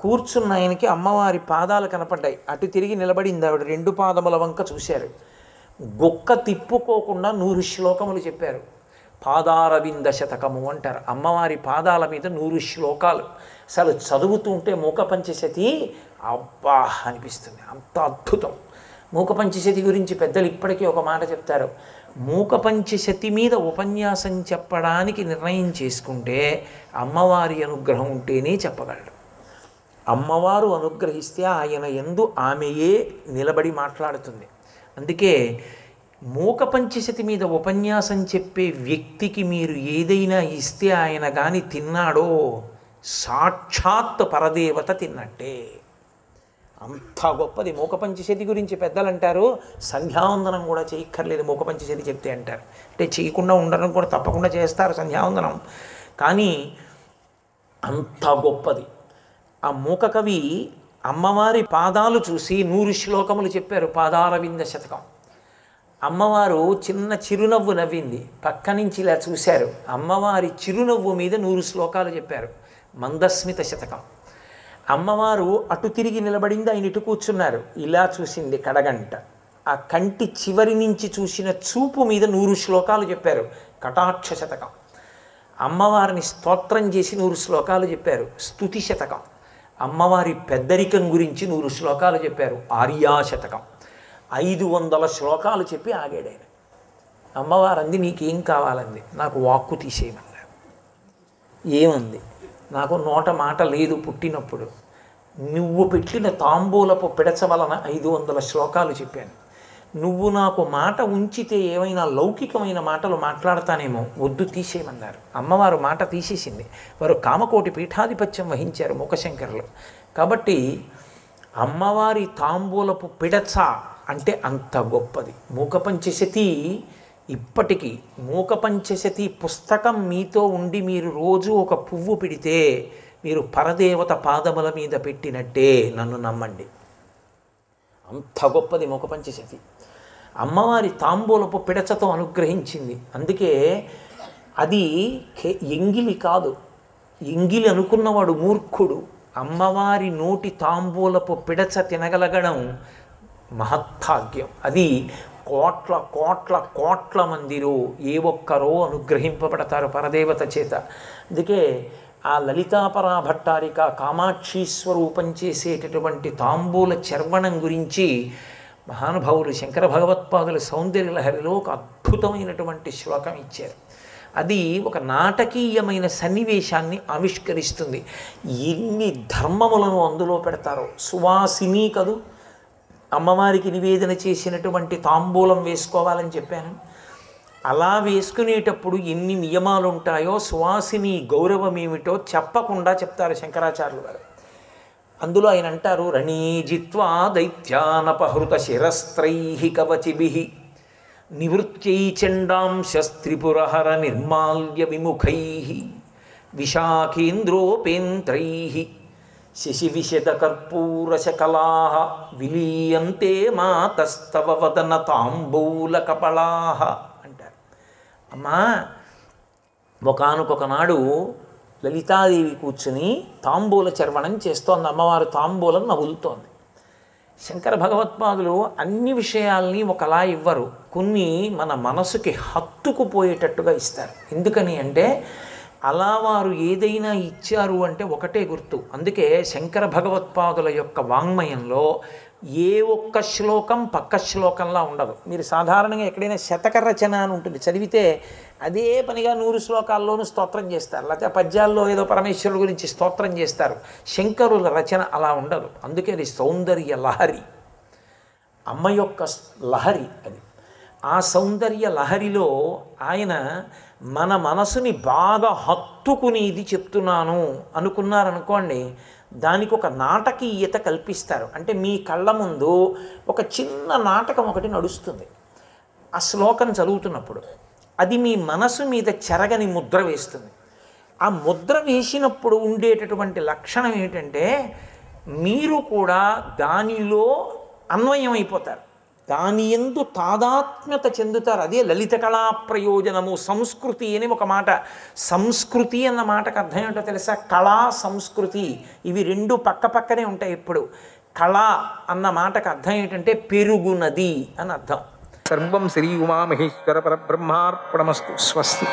కూర్చున్న ఆయనకి అమ్మవారి పాదాలు కనపడ్డాయి. అటు తిరిగి నిలబడింది ఆవిడ. రెండు పాదముల వంక చూశారు. గొక్క తిప్పుకోకుండా 100 శ్లోకములు చెప్పారు. పాదారవింద శతకము అంటారు. అమ్మవారి పాదాల మీద 100 శ్లోకాలు. అసలు చదువుతుంటే మూక పంచశతి అబ్బా అనిపిస్తుంది. అంత అద్భుతం. మూక పంచశతి గురించి పెద్దలు ఇప్పటికీ ఒక మాట చెప్తారు. మూక పంచశతి మీద ఉపన్యాసం చెప్పడానికి నిర్ణయం చేసుకుంటే అమ్మవారి అనుగ్రహం ఉంటేనే చెప్పగలడు. అమ్మవారు అనుగ్రహిస్తే ఆయన యందు ఆమెయే నిలబడి మాట్లాడుతుంది. అందుకే మూక పంచశతి మీద ఉపన్యాసం చెప్పే వ్యక్తికి మీరు ఏదైనా ఇస్తే ఆయన కానీ తిన్నాడో సాక్షాత్ పరదేవత తిన్నట్టే. అంత గొప్పది. మూక పంచశతి గురించి పెద్దలు అంటారు, సంధ్యావందనం కూడా చేయక్కర్లేదు మూక పంచశతి చెప్తే అంటారు. అంటే చేయకుండా ఉండడం కూడా తప్పకుండా చేస్తారు సంధ్యావందనం, కానీ అంత గొప్పది. ఆ మూక కవి అమ్మవారి పాదాలు చూసి 100 శ్లోకములు చెప్పారు. పాదారవింద శతకం. అమ్మవారు చిన్న చిరునవ్వు నవ్వింది. పక్క నుంచి ఇలా చూశారు. అమ్మవారి చిరునవ్వు మీద 100 శ్లోకాలు చెప్పారు. మందస్మిత శతకం. అమ్మవారు అటు తిరిగి నిలబడింది, ఆయన ఇటు కూర్చున్నారు. ఇలా చూసింది కడగంట. ఆ కంటి చివరి నుంచి చూసిన చూపు మీద 100 శ్లోకాలు చెప్పారు. కటాక్ష శతకం. అమ్మవారిని స్తోత్రం చేసి 100 శ్లోకాలు చెప్పారు. స్తుతి శతకం. అమ్మవారి పెద్దరికం గురించి 100 శ్లోకాలు చెప్పారు. ఆర్యా శతకం. 500 శ్లోకాలు చెప్పి ఆగాడు ఆయన. అమ్మవారు అంది, నీకేం కావాలంది. నాకు వాక్కు తీసేయమన్నారు. ఏమంది, నాకు నోట మాట లేదు పుట్టినప్పుడు. నువ్వు పెట్టిన తాంబూలపు పిడచ వలన 500 శ్లోకాలు చెప్పాను. నువ్వు నాకు మాట ఉంచితే ఏమైనా లౌకికమైన మాటలు మాట్లాడతానేమో, వద్దు తీసేయమన్నారు. అమ్మవారు మాట తీసేసింది. వారు కామకోటి పీఠాధిపత్యం వహించారు మూకశంకరులు. కాబట్టి అమ్మవారి తాంబూలపు పిడచ అంటే అంత గొప్పది. మూక పంచశతి ఇప్పటికీ మూక పంచశతి పుస్తకం మీతో ఉండి మీరు రోజు ఒక పువ్వు పెడితే మీరు పరదేవత పాదముల మీద పెట్టినట్టే, నన్ను నమ్మండి. అంత గొప్పది మూక పంచశతి. అమ్మవారి తాంబూలపు పిడచతో అనుగ్రహించింది. అందుకే అది ఎంగిలి కాదు. ఎంగిలి అనుకున్నవాడు మూర్ఖుడు. అమ్మవారి నోటి తాంబూలపు పిడచ తినగలగడం మహత్భాగ్యం. అది కోట్ల కోట్ల కోట్ల మందిలో ఏ ఒక్కరో అనుగ్రహింపబడతారు పరదేవత చేత. అందుకే ఆ లలితాపరా భట్టారిక కామాక్షి స్వరూపం చేసేటటువంటి తాంబూల చర్వణం గురించి మహానుభావులు శంకర భగవత్పాదుల సౌందర్యలహరిలో ఒక అద్భుతమైనటువంటి శ్లోకం ఇచ్చారు. అది ఒక నాటకీయమైన సన్నివేశాన్ని ఆవిష్కరిస్తుంది. ఎన్ని ధర్మములను అందులో పెడతారో. సువాసిని కదూ, అమ్మవారికి నివేదన చేసినటువంటి తాంబూలం వేసుకోవాలని చెప్పాను. అలా వేసుకునేటప్పుడు ఎన్ని నియమాలు ఉంటాయో, సువాసిని గౌరవం ఏమిటో చెప్పకుండా చెప్తారు శంకరాచార్యులు గారు. అందులో ఆయన అంటారు, రణీజిత్వా దైత్యానపహృత శిరస్త్రై కవచిభి నివృత్యై చండాంశస్త్రిపురహర నిర్మాల్య విముఖై విశాఖేంద్రోపేంద్రై శశివిశదకర్పూరశకలా విలీయంతే మాతస్తవ వదన తాంబూల కపళా అంటారు. అమ్మా, ఒకానొకనాడు లలితాదేవి కూర్చుని తాంబూల చర్వణం చేస్తోంది. అమ్మవారు తాంబూలం నవ్వులుతోంది. శంకర భగవత్పాదులు అన్ని విషయాల్ని ఒకలా ఇవ్వరు. కొన్ని మన మనసుకి హత్తుకుపోయేటట్టుగా ఇస్తారు. ఎందుకని అంటే అలా వారు ఏదైనా ఇచ్చారు అంటే ఒకటే గుర్తు. అందుకే శంకర భగవత్పాదుల యొక్క వాంగ్మయంలో ఏ ఒక్క శ్లోకం పక్క శ్లోకంలా ఉండదు. మీరు సాధారణంగా ఎక్కడైనా శతక రచన అని ఉంటుంది, చదివితే అదే పనిగా 100 శ్లోకాల్లోనూ స్తోత్రం చేస్తారు, లేకపోతే పద్యాల్లో ఏదో పరమేశ్వరుడు గురించి స్తోత్రం చేస్తారు. శంకరుల రచన అలా ఉండదు. అందుకే అది సౌందర్య లహరి, అమ్మ యొక్క లహరి అది. ఆ సౌందర్య లహరిలో ఆయన మన మనసుని బాగా హత్తుకునేది చెప్తున్నాను అనుకున్నారనుకోండి, దానికి ఒక నాటకీయత కల్పిస్తారు. అంటే మీ కళ్ళ ముందు ఒక చిన్న నాటకం ఒకటి నడుస్తుంది. ఆ శ్లోకం చదువుతున్నప్పుడు అది మీ మనసు మీద చెరగని ముద్ర వేస్తుంది. ఆ ముద్ర వేసినప్పుడు ఉండేటటువంటి లక్షణం ఏంటంటే మీరు కూడా దానిలో అన్వయం అయిపోతారు. దాని యందు తాదాత్మ్యత చెందుతారు. అదే లలిత కళా ప్రయోజనము. సంస్కృతి అని ఒక మాట. సంస్కృతి అన్న మాటకు అర్థం ఏంటో తెలుసా? కళా సంస్కృతి ఇవి రెండు పక్క పక్కనే ఉంటాయి ఎప్పుడు. కళ అన్న మాటకు అర్థం ఏంటంటే పెరుగునది అని అర్థం. సర్వం శ్రీ ఉమామహేశ్వర పరబ్రహ్మార్పణమస్తు. స్వస్తి.